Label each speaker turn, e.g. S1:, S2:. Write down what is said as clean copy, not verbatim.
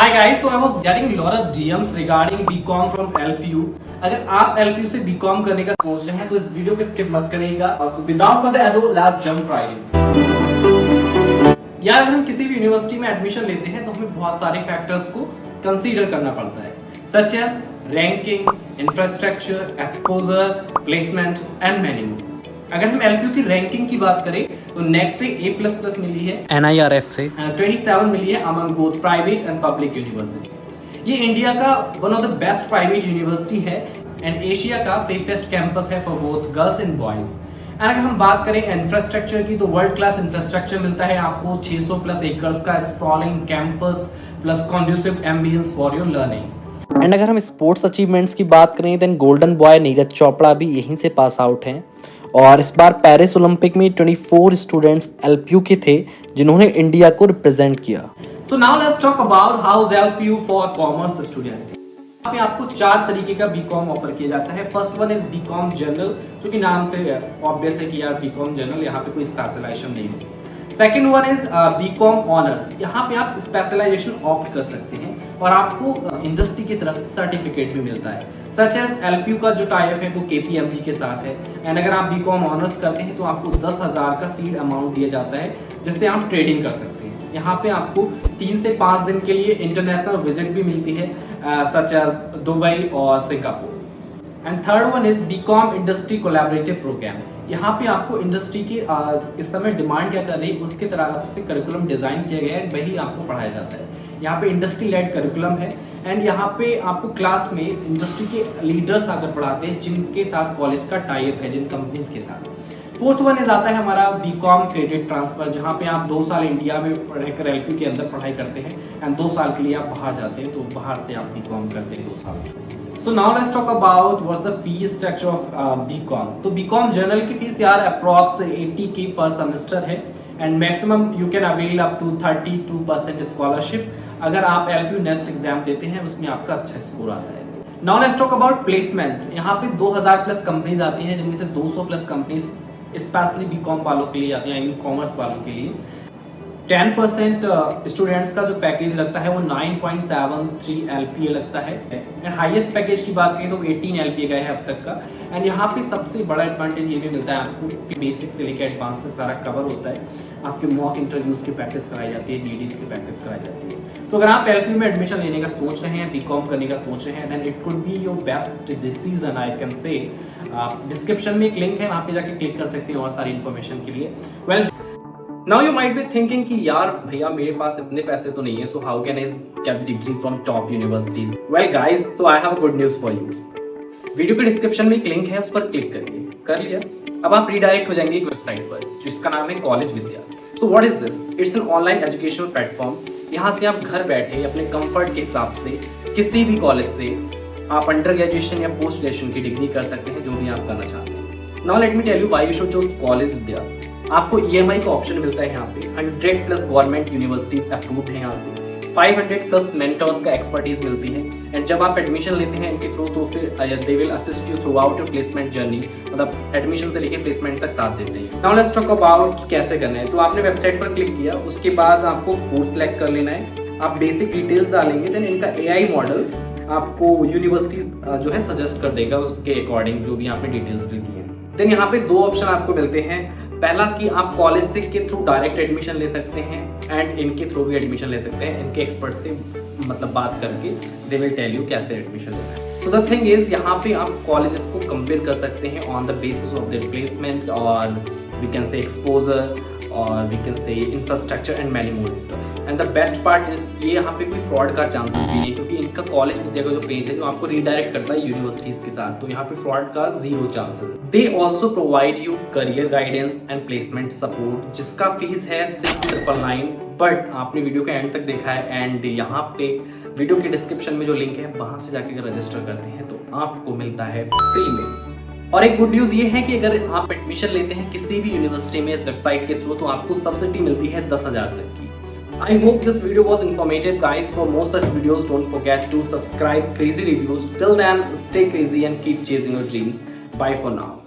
S1: Hi guys, so I was getting lot of DMs regarding BCom from LPU. अगर आप LPU से BCom करने का सोच रहे हैं तो इस वीडियो को स्किप मत करिएगा। Without further ado, let's jump right in. यार अगर हम किसी भी यूनिवर्सिटी में एडमिशन लेते हैं तो हमें बहुत सारे फैक्टर्स को कंसीडर करना पड़ता है, such as ranking, infrastructure, exposure, placement and many more. अगर हम LPU की रैंकिंग की बात करें तो नेट से A++ मिली है, NIRF से 27 मिली है among both private and public university. ये इंडिया का one of the best private university है एंड एशिया का सेफेस्ट कैंपस है for both girls and boys. And अगर हम बात करें इंफ्रास्ट्रक्चर की तो वर्ल्ड क्लास इंफ्रास्ट्रक्चर मिलता है आपको, 600+ एकर्स का sprawling campus plus conducive ambience for your learnings.
S2: And अगर हम स्पोर्ट्स अचीवमेंट्स की बात करें then golden boy Neeraj Chopra भी यहीं से पास आउट हैं और इस बार पेरिस ओलंपिक में 24 स्टूडेंट्स LPU के थे जिन्होंने इंडिया को रिप्रेजेंट किया।
S1: सो now let's talk about how is LPU for commerce student. यहाँ पे आपको 4 तरीके का BCom ऑफर किया जाता है। First one is BCom general, जो कि नाम से ऑब्वियस है कि यार BCom जनरल, यहाँ पे कोई स्पेशलाइजेशन नहीं होती। Second one is BCom honours, यहाँ पे आप स्पेशलाइजेशन ऑप्ट कर सकते हैं और आपको इंडस्ट्री की तरफ से सर्टिफिकेट भी मिलता है, सच एज LPU का जो टाइप है वो KPMG के साथ है। एंड अगर आप BCom ऑनर्स करते हैं तो आपको 10,000 का सीड अमाउंट दिया जाता है जिससे आप ट्रेडिंग कर सकते हैं। यहाँ पे आपको 3 से 5 दिन के लिए इंटरनेशनल विजिट भी मिलती है, सच एज दुबई और Singapore. And third one is BCom industry collaborative programme. यहाँ पे आपको इंडस्ट्री की इस समय डिमांड क्या कर रही है उसके तरह से करिकुलम डिजाइन किया गया है, वही आपको पढ़ाया जाता है। यहाँ पे इंडस्ट्री लेड करिकुलम है एंड यहाँ पे आपको क्लास में इंडस्ट्री के लीडर्स आकर पढ़ाते हैं जिनके साथ कॉलेज का टाइप है, जिन कंपनीज के साथ। फोर्थ वन इज आता है हमारा BCom क्रेडिट ट्रांसफर, जहाँ पे आप 2 साल इंडिया में रहकर LPU के अंदर पढ़ाई करते हैं एंड 2 साल के लिए आप बाहर जाते हैं, तो बाहर से आप BCom करते हैं 2 साल। So now let's talk about what's the fee structure of BCom। तो BCom जनरल की फीस यार अप्रॉक्स 80K पर सेमेस्टर है and maximum you can avail up to 32% scholarship अगर आप LPU नेक्स्ट एग्जाम देते हैं, उसमें आपका अच्छा स्कोर आता है। Now let's talk about placement. यहाँ पे 2000+ कंपनीज आती हैं जिनमें से 200+ कंपनीज स्पेशली BCom वालों के लिए आती हैं, आई मीन कॉमर्स वालों के लिए। 10% स्टूडेंट्स का जो पैकेज लगता है वो 9.73 LPA लगता है एंड हाईएस्ट पैकेज की बात करें तो 18 LPA का है अब तक का। एंड यहाँ पे सबसे बड़ा एडवांटेज ये भी मिलता है आपको, बेसिक से लेकर एडवांस तक सारा कवर होता है। आपके मॉक इंटरव्यूज की प्रैक्टिस कराई जाती है, GDs की प्रैक्टिस कराई जाती है। तो अगर आप LPU में एडमिशन लेने का सोच रहे हैं, BCom करने का सोच रहे हैं, then it could be your best decision I can say. Description में एक लिंक है, वहाँ पे जाके क्लिक कर सकते हैं और सारी इन्फॉर्मेशन के लिए। Well Now you might be thinking कि यार भैया मेरे पास इतने पैसे तो नहीं है, so how can I get degree from top universities? Well guys, so I have a good news for you. Video के डिस्क्रिप्शन में एक लिंक है, उस पर क्लिक करिए। कर लिया? अब आप रिडायरेक्ट हो जाएंगे एक वेबसाइट पर जिसका नाम है college Vidya. So what is this? It's an online educational platform. यहाँ से आप घर बैठे अपने कंफर्ट के हिसाब से किसी भी कॉलेज से आप अंडर ग्रेजुएशन या पोस्ट ग्रेजुएशन की डिग्री कर सकते हैं, जो भी आप करना चाहते हैं। Now let me tell you why you should choose college Vidya. आपको EMI का ऑप्शन मिलता है यहाँ पे, 100+ गवर्नमेंट यूनिवर्सिटीज अप्रूव्ड है यहाँ पे, 500+ मेंटर्स का एक्सपर्टीज मिलती है एंड जब आप एडमिशन लेते हैं इनके थ्रू तो फिर they will assist you through out your placement journey, मतलब एडमिशन से लेके प्लेसमेंट तक साथ देते हैं। नाउ लेट्स टॉक अबाउट कैसे करना है। तो आपने वेबसाइट पर क्लिक किया, उसके बाद आपको कोर्स सिलेक्ट कर लेना है, आप बेसिक डिटेल्स डालेंगे, देन इनका AI मॉडल आपको यूनिवर्सिटीज जो है सजेस्ट कर देगा उसके अकॉर्डिंग जो भी आपने डिटेल्स फिल की है। देन यहाँ पे 2 ऑप्शन आपको मिलते हैं, पहला कि आप कॉलेज से के थ्रू डायरेक्ट एडमिशन ले सकते हैं एंड इनके थ्रू भी एडमिशन ले सकते हैं, इनके एक्सपर्ट से मतलब बात करके दे विल टेल यू कैसे एडमिशन लेना है। सो द थिंग इज यहाँ पे आप कॉलेजेस को कंपेयर कर सकते हैं on the basis of their placement और वी कैन से एक्सपोजर और we can say infrastructure and many more stuff. And the best part is ये यहाँ पे कोई फ्रॉड का चांसेस भी नहीं, क्योंकि इनका कॉलेज विद्या का जो पेज है जो आपको रीडायरेक्ट करता है यूनिवर्सिटीज के साथ, तो यहाँ पे फ्रॉड का 0 chances. They also provide you career guidance and placement support, जिसका फीस है 6,999, बट आपने वीडियो के एंड तक देखा है एंड यहाँ पे वीडियो के डिस्क्रिप्शन में जो लिंक है वहां से जाके अगर रजिस्टर करते हैं तो आपको मिलता है फ्री में। और एक गुड न्यूज ये है कि अगर आप एडमिशन लेते हैं किसी भी यूनिवर्सिटी में इस वेबसाइट के थ्रू तो आपको सब्सिडी मिलती है 10,000 तक की। I hope this video was informative guys. For more such videos don't forget to subscribe Crazy Reviews. Till then stay crazy and keep chasing your dreams. Bye for now.